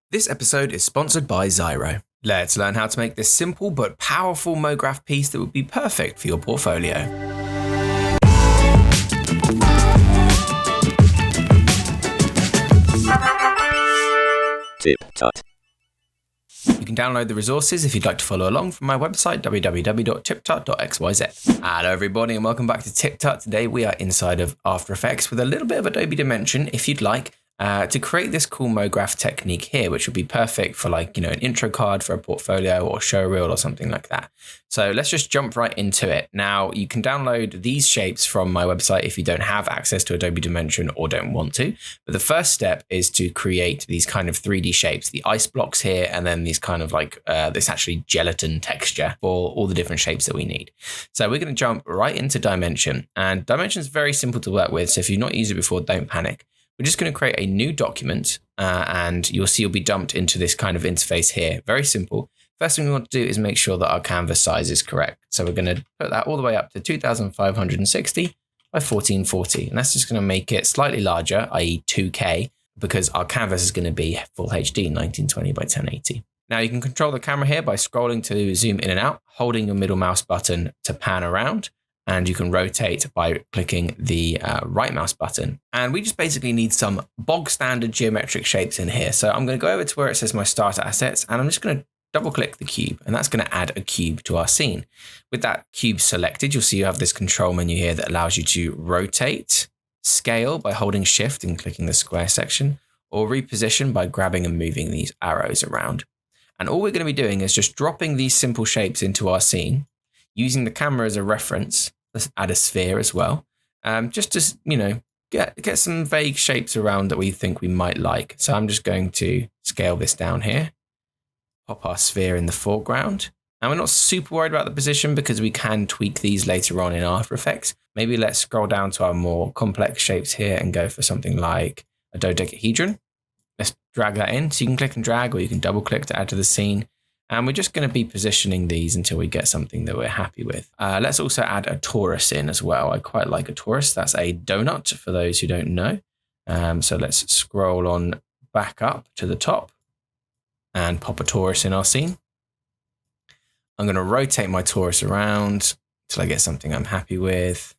This episode is sponsored by Zyro. Let's learn how to make this simple but powerful Mograph piece that would be perfect for your portfolio. TipTut. You can download the resources if you'd like to follow along from my website, www.tiptut.xyz. Hello everybody and welcome back to TipTut. Today we are inside of After Effects with a little bit of Adobe Dimension, if you'd like, to create this cool Mograph technique here, which would be perfect for an intro card for a portfolio or show reel or something like that. So let's just jump right into it. Now you can download these shapes from my website if you don't have access to Adobe Dimension or don't want to. But the first step is to create these kind of 3D shapes, the ice blocks here, and then these kind of this actually gelatin texture for all the different shapes that we need. So we're going to jump right into Dimension, and Dimension is very simple to work with. So if you've not used it before, don't panic. We're just going to create a new document and you'll see you'll be dumped into this kind of interface here. Very simple. First thing we want to do is make sure that our canvas size is correct. So we're going to put that all the way up to 2560 by 1440. And that's just going to make it slightly larger, i.e. 2K, because our canvas is going to be full HD, 1920 by 1080. Now you can control the camera here by scrolling to zoom in and out, holding your middle mouse button to pan around. And you can rotate by clicking the right mouse button. And we just basically need some bog standard geometric shapes in here. So I'm going to go over to where it says my starter assets, and I'm just going to double click the cube, and that's going to add a cube to our scene. With that cube selected, you'll see you have this control menu here that allows you to rotate, scale by holding shift and clicking the square section, or reposition by grabbing and moving these arrows around. And all we're going to be doing is just dropping these simple shapes into our scene, using the camera as a reference. Let's add a sphere as well, just to get some vague shapes around that we think we might like. So I'm just going to scale this down here, pop our sphere in the foreground, and we're not super worried about the position because we can tweak these later on in After Effects. Maybe let's scroll down to our more complex shapes here and go for something like a dodecahedron. Let's drag that in. So you can click and drag, or you can double click to add to the scene. And we're just going to be positioning these until we get something that we're happy with. Let's also add a torus in as well. I quite like a torus. That's a donut for those who don't know. So let's scroll on back up to the top and pop a torus in our scene. I'm going to rotate my torus around till I get something I'm happy with.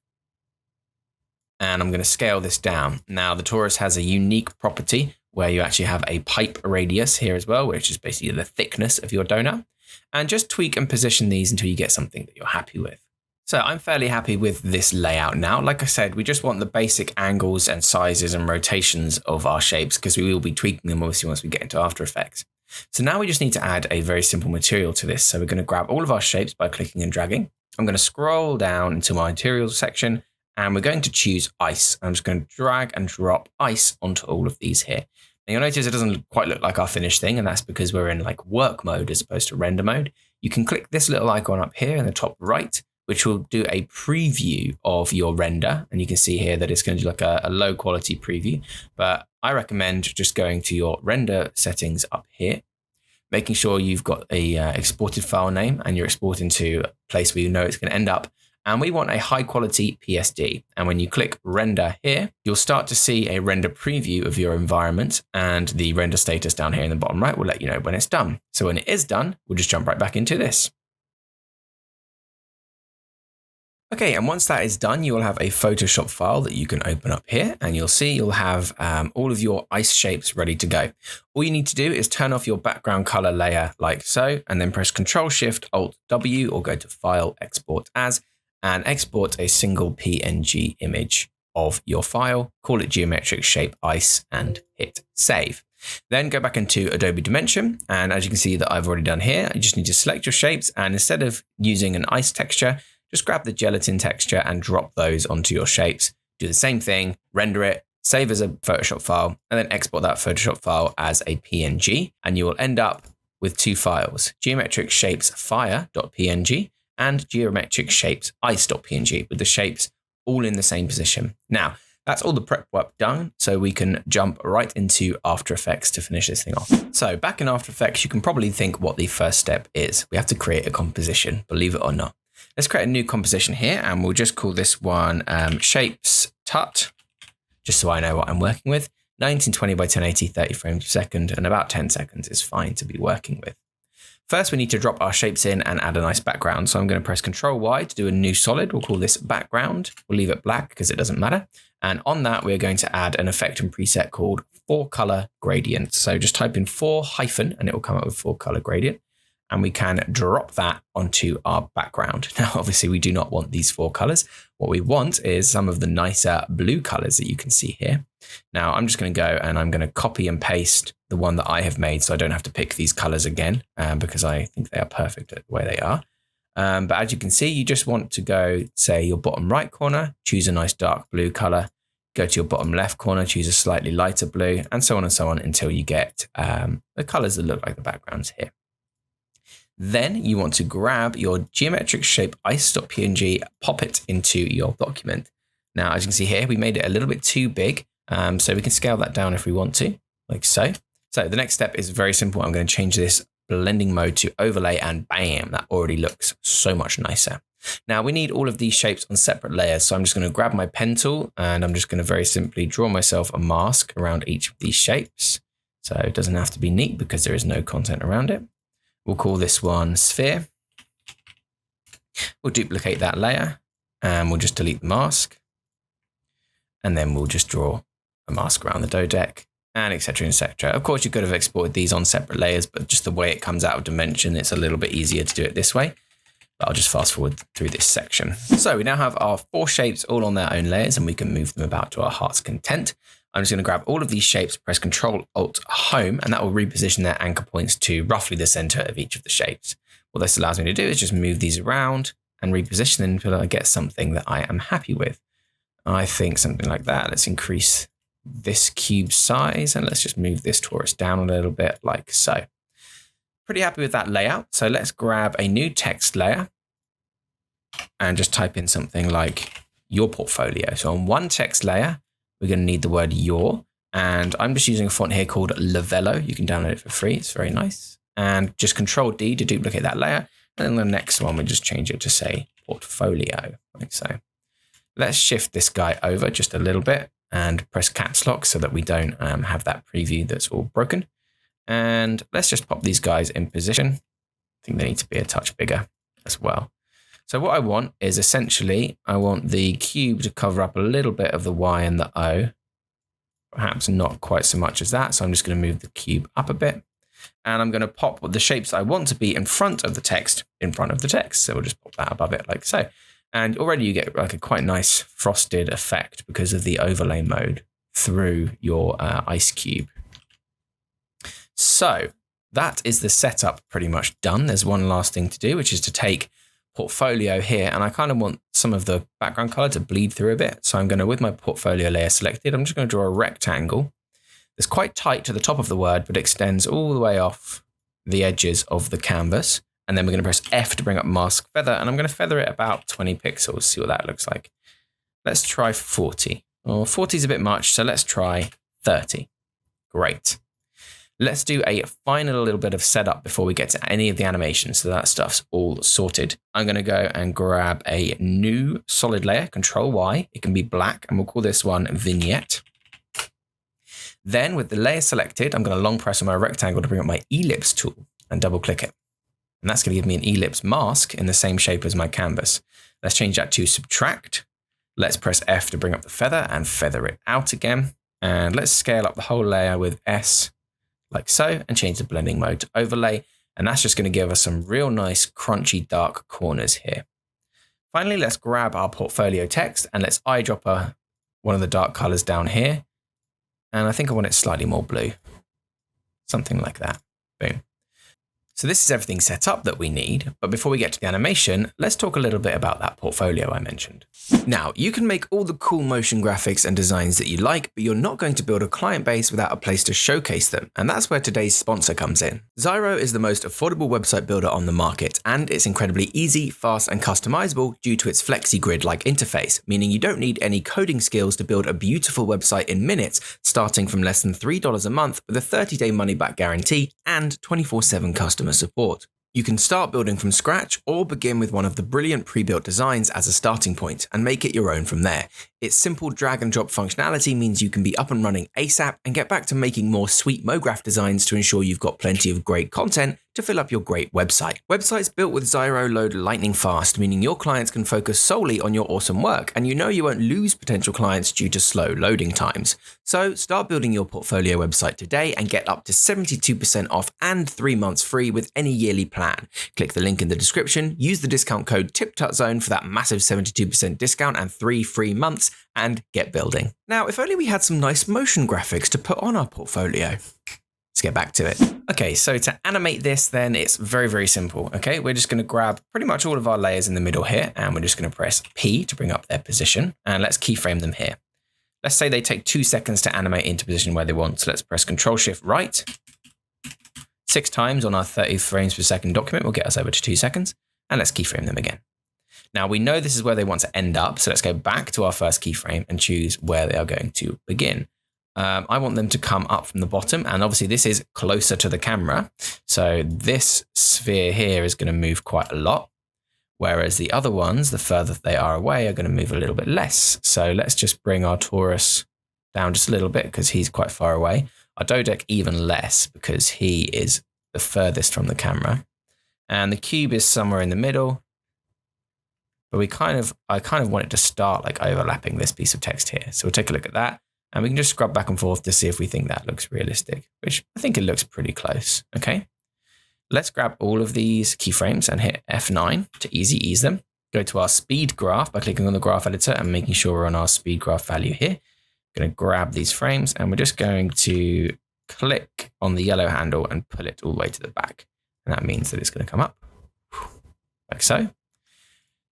And I'm going to scale this down. Now the torus has a unique property where you actually have a pipe radius here as well, which is basically the thickness of your donut. And just tweak and position these until you get something that you're happy with. So I'm fairly happy with this layout now. Like I said, we just want the basic angles and sizes and rotations of our shapes because we will be tweaking them obviously once we get into After Effects. So now we just need to add a very simple material to this. So we're going to grab all of our shapes by clicking and dragging. I'm going to scroll down into my materials section and we're going to choose ice. I'm just going to drag and drop ice onto all of these here. And you'll notice it doesn't quite look like our finished thing, and that's because we're in work mode as opposed to render mode. You can click this little icon up here in the top right, which will do a preview of your render. And you can see here that it's going to do a low quality preview, but I recommend just going to your render settings up here, making sure you've got a exported file name and you're exporting to a place where you know it's going to end up. And we want a high quality PSD. And when you click render here, you'll start to see a render preview of your environment, and the render status down here in the bottom right will let you know when it's done. So when it is done, we'll just jump right back into this. Okay, and once that is done, you will have a Photoshop file that you can open up here, and you'll see you'll have all of your ice shapes ready to go. All you need to do is turn off your background color layer like so, and then press Ctrl-Shift-Alt-W or go to File, Export As, and export a single PNG image of your file, call it geometric shape ice, and hit save. Then go back into Adobe Dimension, and as you can see that I've already done here, you just need to select your shapes, and instead of using an ice texture, just grab the gelatin texture and drop those onto your shapes. Do the same thing, render it, save as a Photoshop file, and then export that Photoshop file as a PNG, and you will end up with two files, geometric shapes fire.png and geometric shapes ice.png, with the shapes all in the same position. Now, that's all the prep work done, so we can jump right into After Effects to finish this thing off. So back in After Effects, you can probably think what the first step is. We have to create a composition, believe it or not. Let's create a new composition here, and we'll just call this one Shapes Tut, just so I know what I'm working with. 1920 by 1080, 30 frames per second, and about 10 seconds is fine to be working with. First, we need to drop our shapes in and add a nice background. So I'm going to press Ctrl Y to do a new solid. We'll call this background. We'll leave it black because it doesn't matter. And on that, we're going to add an effect and preset called 4-color gradient. So just type in 4 hyphen and it will come up with 4-color gradient. And we can drop that onto our background. Now, obviously, we do not want these 4 colors. What we want is some of the nicer blue colors that you can see here. Now, I'm just going to go and I'm going to copy and paste the one that I have made so I don't have to pick these colors again because I think they are perfect the way they are. But as you can see, you just want to go, say, your bottom right corner, choose a nice dark blue color, go to your bottom left corner, choose a slightly lighter blue, and so on until you get the colors that look like the backgrounds here. Then you want to grab your geometric shape ice.png, pop it into your document. Now, as you can see here, we made it a little bit too big, so we can scale that down if we want to, like so. So the next step is very simple. I'm going to change this blending mode to overlay, and bam, that already looks so much nicer. Now we need all of these shapes on separate layers. So I'm just going to grab my pen tool and I'm just going to very simply draw myself a mask around each of these shapes. So it doesn't have to be neat because there is no content around it. We'll call this one sphere. We'll duplicate that layer and we'll just delete the mask. And then we'll just draw a mask around the dodec and etc. etc. Of course, you could have exported these on separate layers, but just the way it comes out of Dimension, it's a little bit easier to do it this way. But I'll just fast forward through this section. So we now have our 4 shapes all on their own layers and we can move them about to our heart's content. I'm just going to grab all of these shapes, press Ctrl Alt Home, and that will reposition their anchor points to roughly the center of each of the shapes. What this allows me to do is just move these around and reposition them until I get something that I am happy with. I think something like that. Let's increase this cube size and let's just move this torus down a little bit like so. Pretty happy with that layout. So let's grab a new text layer and just type in something like your portfolio. So on one text layer, we're going to need the word your, and I'm just using a font here called Lavello. You can download it for free. It's very nice. And just Control D to duplicate that layer. And then the next one, we just change it to say portfolio, like so. Let's shift this guy over just a little bit and press caps lock so that we don't have that preview that's all broken. And let's just pop these guys in position. I think they need to be a touch bigger as well. So what I want is essentially, I want the cube to cover up a little bit of the Y and the O, perhaps not quite so much as that. So I'm just going to move the cube up a bit and I'm going to pop the shapes I want to be in front of the text in front of the text. So we'll just pop that above it like so. And already you get like a quite nice frosted effect because of the overlay mode through your ice cube. So that is the setup pretty much done. There's one last thing to do, which is to take portfolio here. And I kind of want some of the background color to bleed through a bit. So I'm going to, with my portfolio layer selected, I'm just going to draw a rectangle that's quite tight to the top of the word, but extends all the way off the edges of the canvas. And then we're going to press F to bring up mask feather. And I'm going to feather it about 20 pixels, see what that looks like. Let's try 40. Well, 40 is a bit much. So let's try 30. Great. Let's do a final little bit of setup before we get to any of the animations. So that stuff's all sorted. I'm going to go and grab a new solid layer, Control Y. It can be black, and we'll call this one Vignette. Then with the layer selected, I'm going to long press on my rectangle to bring up my ellipse tool and double click it. And that's going to give me an ellipse mask in the same shape as my canvas. Let's change that to subtract. Let's press F to bring up the feather and feather it out again. And let's scale up the whole layer with S like so, and change the blending mode to overlay. And that's just going to give us some real nice crunchy dark corners here. Finally, let's grab our portfolio text and let's eyedropper one of the dark colors down here. And I think I want it slightly more blue. Something like that. Boom. So this is everything set up that we need, but before we get to the animation, let's talk a little bit about that portfolio I mentioned. Now, you can make all the cool motion graphics and designs that you like, but you're not going to build a client base without a place to showcase them, and that's where today's sponsor comes in. Zyro is the most affordable website builder on the market, and it's incredibly easy, fast, and customizable due to its FlexiGrid-like interface, meaning you don't need any coding skills to build a beautiful website in minutes, starting from less than $3 a month with a 30-day money-back guarantee and 24/7 customer support. You can start building from scratch or begin with one of the brilliant pre-built designs as a starting point and make it your own from there. Its simple drag and drop functionality means you can be up and running ASAP and get back to making more sweet Mograph designs to ensure you've got plenty of great content to fill up your great website. Websites built with Zyro load lightning fast, meaning your clients can focus solely on your awesome work, and you know you won't lose potential clients due to slow loading times. So start building your portfolio website today and get up to 72% off and 3 months free with any yearly plan. Click the link in the description, use the discount code TipTutZone for that massive 72% discount and 3 free months, and get building. Now, if only we had some nice motion graphics to put on our portfolio. Let's get back to it. Okay, so to animate this, then it's very, very simple. Okay, we're just going to grab pretty much all of our layers in the middle here, and we're just going to press P to bring up their position, and let's keyframe them here. Let's say they take 2 seconds to animate into position where they want. So let's press Control-Shift-Right 6 times on our 30 frames per second document. Will get us over to 2 seconds, and let's keyframe them again. Now we know this is where they want to end up, so let's go back to our first keyframe and choose where they are going to begin. I want them to come up from the bottom, and obviously this is closer to the camera. So this sphere here is going to move quite a lot, whereas the other ones, the further they are away, are going to move a little bit less. So let's just bring our torus down just a little bit because he's quite far away. Our dodec even less because he is the furthest from the camera. And the cube is somewhere in the middle. But I kind of want it to start like overlapping this piece of text here. So we'll take a look at that. And we can just scrub back and forth to see if we think that looks realistic, which I think it looks pretty close. Okay, let's grab all of these keyframes and hit F9 to easy ease them. Go to our speed graph by clicking on the graph editor and making sure we're on our speed graph value here. I'm going to grab these frames and we're just going to click on the yellow handle and pull it all the way to the back. And that means that it's going to come up like so.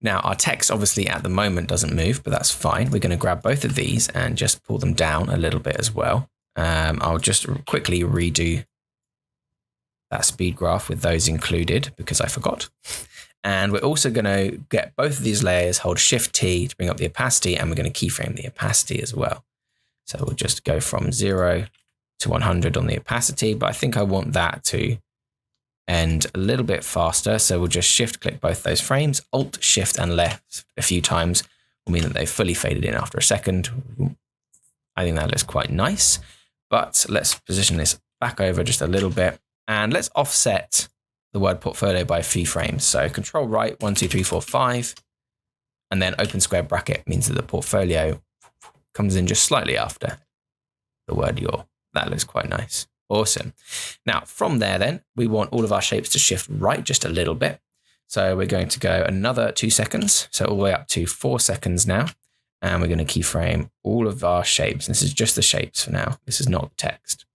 Now, our text obviously at the moment doesn't move, but that's fine. We're going to grab both of these and just pull them down a little bit as well. I'll just quickly redo that speed graph with those included because I forgot. And we're also going to get both of these layers, hold Shift-T to bring up the opacity, and we're going to keyframe the opacity as well. So we'll just go from 0 to 100 on the opacity, but I think I want that to end a little bit faster. So we'll just shift click both those frames, Alt, Shift and left a few times will mean that they've fully faded in after a second. I think that looks quite nice, but let's position this back over just a little bit and let's offset the word portfolio by a few frames. So Control right, 1, 2, 3, 4, 5, and then open square bracket means that the portfolio comes in just slightly after the word your. That looks quite nice. Awesome. Now from there then, we want all of our shapes to shift right just a little bit. So we're going to go another 2 seconds. So all the way up to 4 seconds now. And we're going to keyframe all of our shapes. This is just the shapes for now. This is not the text.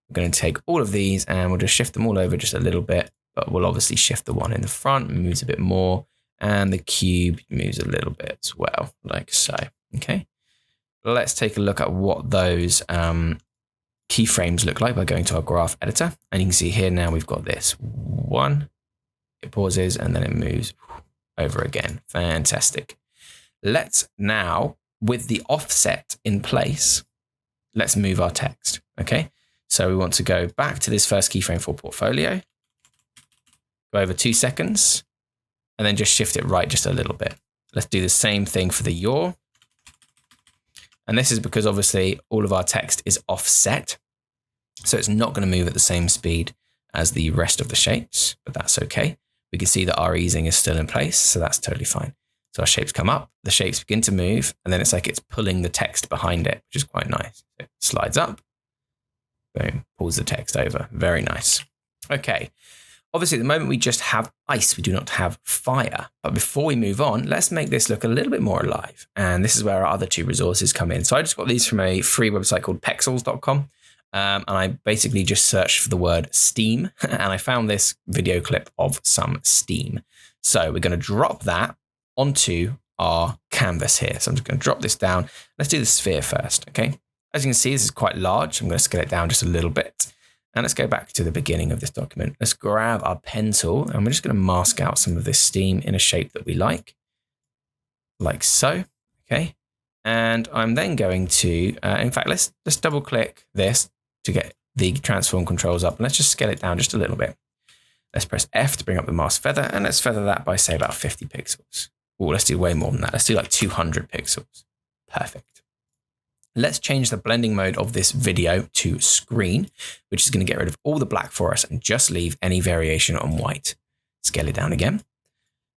We're going to take all of these and we'll just shift them all over just a little bit, but we'll obviously shift the one in the front, moves a bit more, and the cube moves a little bit as well, like so. Okay. Let's take a look at what those keyframes look like by going to our graph editor. And you can see here now we've got this one, it pauses and then it moves over again. Fantastic. Let's now, with the offset in place, let's move our text. Okay. So we want to go back to this first keyframe for portfolio, go over 2 seconds, and then just shift it right just a little bit. Let's do the same thing for the your. And this is because obviously all of our text is offset. So it's not going to move at the same speed as the rest of the shapes, but that's okay. We can see that our easing is still in place, so that's totally fine. So our shapes come up, the shapes begin to move, and then it's like it's pulling the text behind it, which is quite nice. So it slides up, boom, pulls the text over. Very nice. Okay. Obviously, at the moment, we just have ice. We do not have fire. But before we move on, let's make this look a little bit more alive. And this is where our other 2 resources come in. So I just got these from a free website called pexels.com. And I basically just searched for the word steam. And I found this video clip of some steam. So we're going to drop that onto our canvas here. So I'm just going to drop this down. Let's do the sphere first. Okay. As you can see, this is quite large. I'm going to scale it down just a little bit. And let's go back to the beginning of this document. Let's grab our pen tool and we're just going to mask out some of this steam in a shape that we like so. Okay. And I'm then going to, in fact, let's double click this to get the transform controls up. And let's just scale it down just a little bit. Let's press F to bring up the mask feather, and let's feather that by, say, about 50 pixels. Oh, let's do way more than that. Let's do like 200 pixels. Perfect. Let's change the blending mode of this video to screen, which is going to get rid of all the black for us and just leave any variation on white. Scale it down again.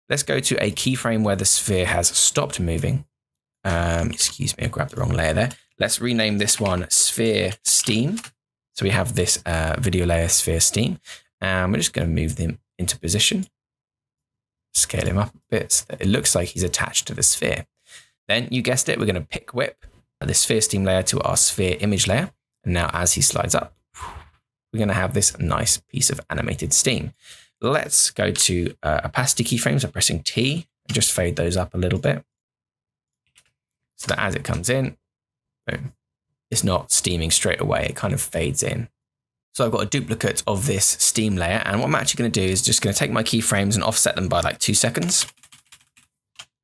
Let's go to a keyframe where the sphere has stopped moving. Excuse me, I grabbed the wrong layer there. Let's rename this one Sphere Steam. So we have this video layer Sphere Steam. And we're just going to move them into position. Scale him up a bit so that it looks like he's attached to the sphere. Then, you guessed it, we're going to pick whip the Sphere Steam layer to our sphere image layer. And now as he slides up, we're going to have this nice piece of animated steam. Let's go to opacity keyframes by pressing T and just fade those up a little bit. So that as it comes in, boom, it's not steaming straight away. It kind of fades in. So I've got a duplicate of this steam layer. And what I'm actually going to do is just going to take my keyframes and offset them by like 2 seconds.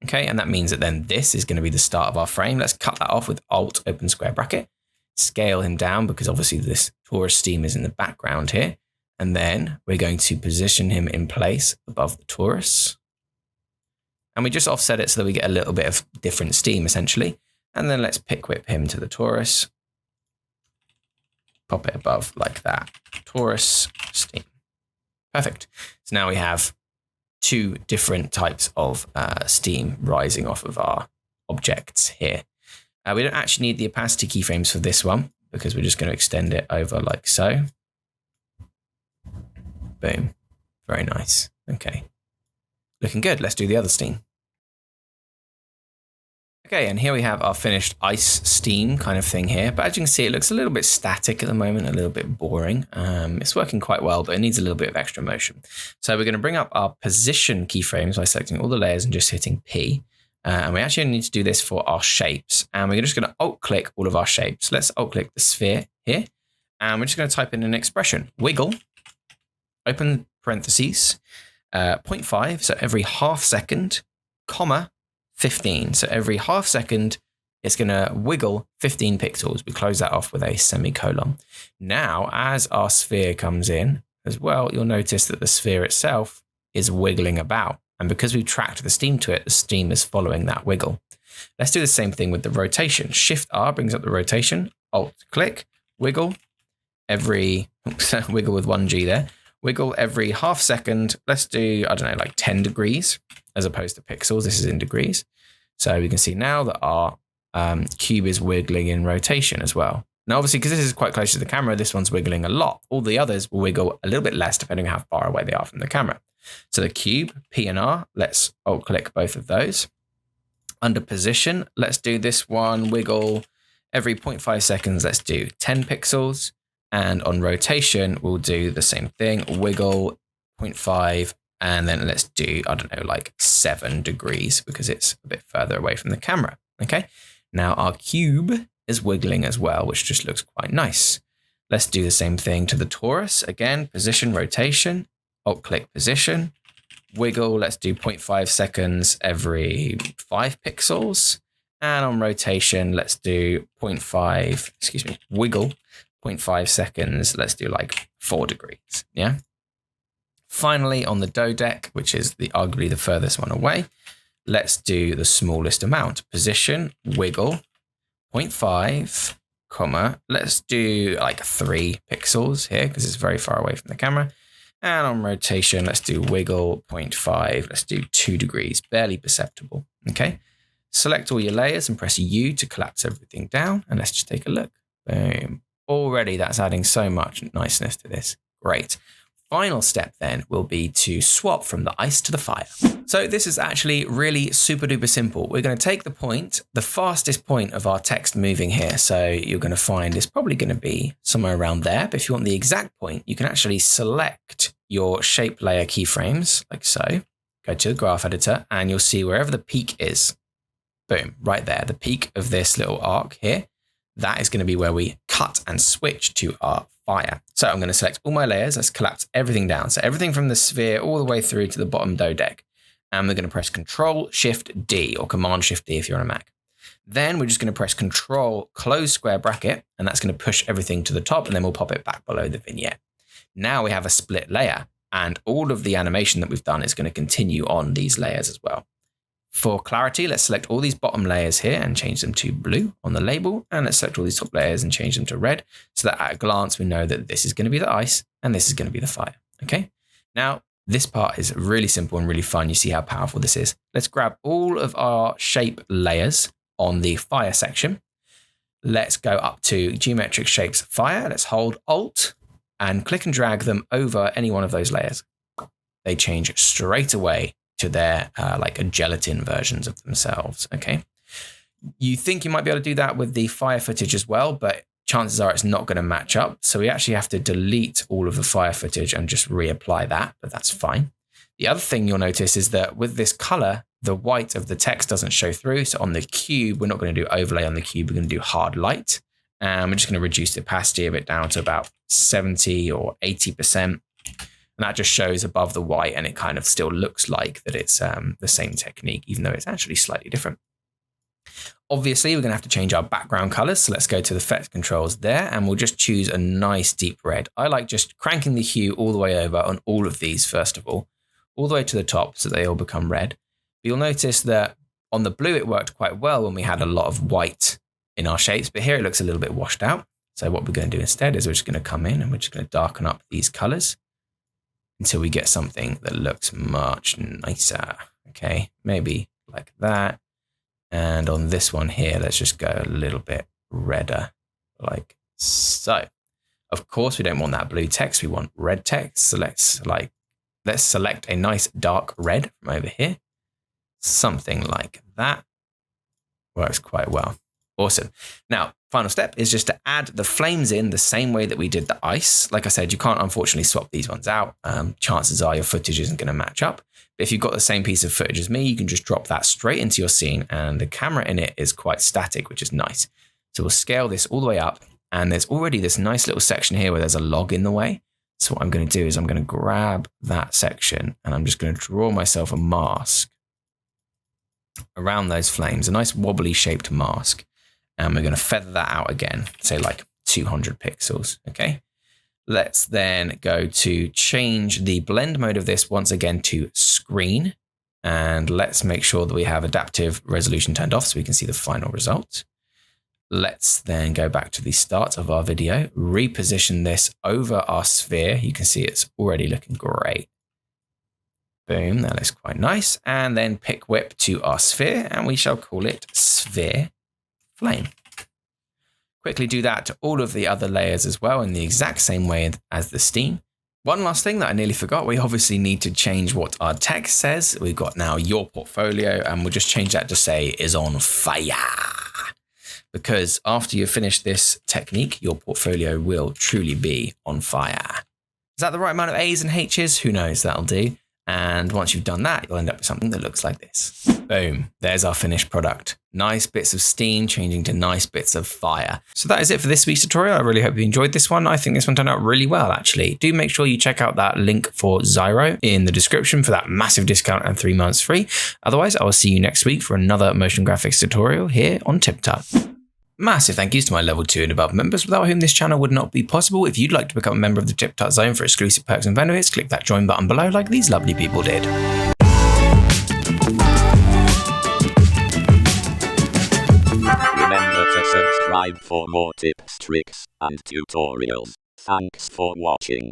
Okay, and that means that then this is going to be the start of our frame. Let's cut that off with Alt, open square bracket. Scale him down because obviously this torus steam is in the background here. And then we're going to position him in place above the torus. And we just offset it so that we get a little bit of different steam essentially. And then let's pick whip him to the torus. Pop it above like that. Torus steam. Perfect. So now we have 2 different types of steam rising off of our objects here. We don't actually need the opacity keyframes for this one because we're just going to extend it over like so. Boom. Very nice. Okay. Looking good. Let's do the other steam. Okay, and here we have our finished ice steam kind of thing here. But as you can see, it looks a little bit static at the moment, a little bit boring. It's working quite well, but it needs a little bit of extra motion. So we're going to bring up our position keyframes by selecting all the layers and just hitting P. And we actually need to do this for our shapes. And we're just going to alt-click all of our shapes. Let's alt-click the sphere here. And we're just going to type in an expression. Wiggle, open parentheses, 0.5, so every half second, comma, 15. So every half second, it's going to wiggle 15 pixels. We close that off with a semicolon. Now, as our sphere comes in as well, you'll notice that the sphere itself is wiggling about. And because we've tracked the steam to it, the steam is following that wiggle. Let's do the same thing with the rotation. Shift R brings up the rotation. Alt click, wiggle every, wiggle with 1G there. Wiggle every half second. Let's do, I don't know, like 10 degrees as opposed to pixels. This is in degrees. So we can see now that our cube is wiggling in rotation as well. Now, obviously, because this is quite close to the camera, this one's wiggling a lot. All the others will wiggle a little bit less depending on how far away they are from the camera. So the cube, P and R, let's alt click both of those. Under position, let's do this one, wiggle every 0.5 seconds. Let's do 10 pixels. And on rotation, we'll do the same thing, wiggle 0.5, and then let's do, I don't know, like 7 degrees because it's a bit further away from the camera. Okay, now our cube is wiggling as well, which just looks quite nice. Let's do the same thing to the torus. Again, position, rotation, alt-click position, wiggle, let's do 0.5 seconds every 5 pixels. And on rotation, let's do 0.5, wiggle 0.5 seconds. Let's do like 4 degrees. Yeah. Finally, on the dodec, which is arguably the furthest one away, let's do the smallest amount. Position, wiggle, 0.5, comma, let's do like 3 pixels here because it's very far away from the camera. And on rotation, let's do wiggle 0.5. Let's do 2 degrees, barely perceptible. Okay. Select all your layers and press U to collapse everything down. And let's just take a look. Boom. Already that's adding so much niceness to this. Great. Final step then will be to swap from the ice to the fire. So this is actually really super duper simple. We're going to take the point, the fastest point of our text moving here. So you're going to find it's probably going to be somewhere around there. But if you want the exact point, you can actually select your shape layer keyframes like so. Go to the graph editor and you'll see wherever the peak is. Boom, right there, the peak of this little arc here. That is going to be where we cut and switch to our fire. So I'm going to select all my layers. Let's collapse everything down. So everything from the sphere all the way through to the bottom dodec. And we're going to press Control Shift D or Command Shift D if you're on a Mac. Then we're just going to press Control close square bracket, and that's going to push everything to the top, and then we'll pop it back below the vignette. Now we have a split layer. And all of the animation that we've done is going to continue on these layers as well. For clarity, let's select all these bottom layers here and change them to blue on the label. And let's select all these top layers and change them to red, so that at a glance, we know that this is going to be the ice and this is going to be the fire. Okay. Now, this part is really simple and really fun. You see how powerful this is. Let's grab all of our shape layers on the fire section. Let's go up to geometric shapes fire. Let's hold Alt and click and drag them over any one of those layers. They change straight away to their like a gelatin versions of themselves. Okay. You think you might be able to do that with the fire footage as well, but chances are it's not going to match up. So we actually have to delete all of the fire footage and just reapply that, but that's fine. The other thing you'll notice is that with this color, the white of the text doesn't show through. So on the cube, we're not going to do overlay on the cube. We're going to do hard light. And we're just going to reduce the opacity of it down to about 70 or 80%. And that just shows above the white, and it kind of still looks like that it's the same technique, even though it's actually slightly different. Obviously, we're going to have to change our background colors. So let's go to the effect controls there, and we'll just choose a nice deep red. I like just cranking the hue all the way over on all of these, first of all the way to the top so they all become red. But you'll notice that on the blue, it worked quite well when we had a lot of white in our shapes, but here it looks a little bit washed out. So what we're going to do instead is we're just going to come in and we're just going to darken up these colors until we get something that looks much nicer. Okay, maybe like that. And on this one here, let's just go a little bit redder, like so. Of course, we don't want that blue text. We want red text. So let's select a nice dark red from over here. Something like that. Works quite well. Awesome. Now, final step is just to add the flames in the same way that we did the ice. Like I said, you can't unfortunately swap these ones out. Chances are your footage isn't going to match up. But if you've got the same piece of footage as me, you can just drop that straight into your scene, and the camera in it is quite static, which is nice. So we'll scale this all the way up, and there's already this nice little section here where there's a log in the way. So what I'm going to do is I'm going to grab that section, and I'm just going to draw myself a mask around those flames, a nice wobbly shaped mask. And we're going to feather that out again, say like 200 pixels. Okay. Let's then go to change the blend mode of this once again to screen. And let's make sure that we have adaptive resolution turned off so we can see the final result. Let's then go back to the start of our video, reposition this over our sphere. You can see it's already looking great. Boom, that looks quite nice. And then pick whip to our sphere, and we shall call it sphere flame. Quickly do that to all of the other layers as well in the exact same way as the steam. One last thing that I nearly forgot, we obviously need to change what our text says. We've got now your portfolio, and we'll just change that to say is on fire. Because after you finish this technique, your portfolio will truly be on fire. Is that the right amount of A's and H's? Who knows, that'll do. And once you've done that, you'll end up with something that looks like this. Boom, there's our finished product. Nice bits of steam changing to nice bits of fire. So that is it for this week's tutorial. I really hope you enjoyed this one. I think this one turned out really well, actually. Do make sure you check out that link for Zyro in the description for that massive discount and 3 months free. Otherwise, I will see you next week for another motion graphics tutorial here on TipTut. Massive thank yous to my level 2 and above members, without whom this channel would not be possible. If you'd like to become a member of the TipTut Zone for exclusive perks and benefits, click that join button below like these lovely people did. Remember to subscribe for more tips, tricks, and tutorials. Thanks for watching.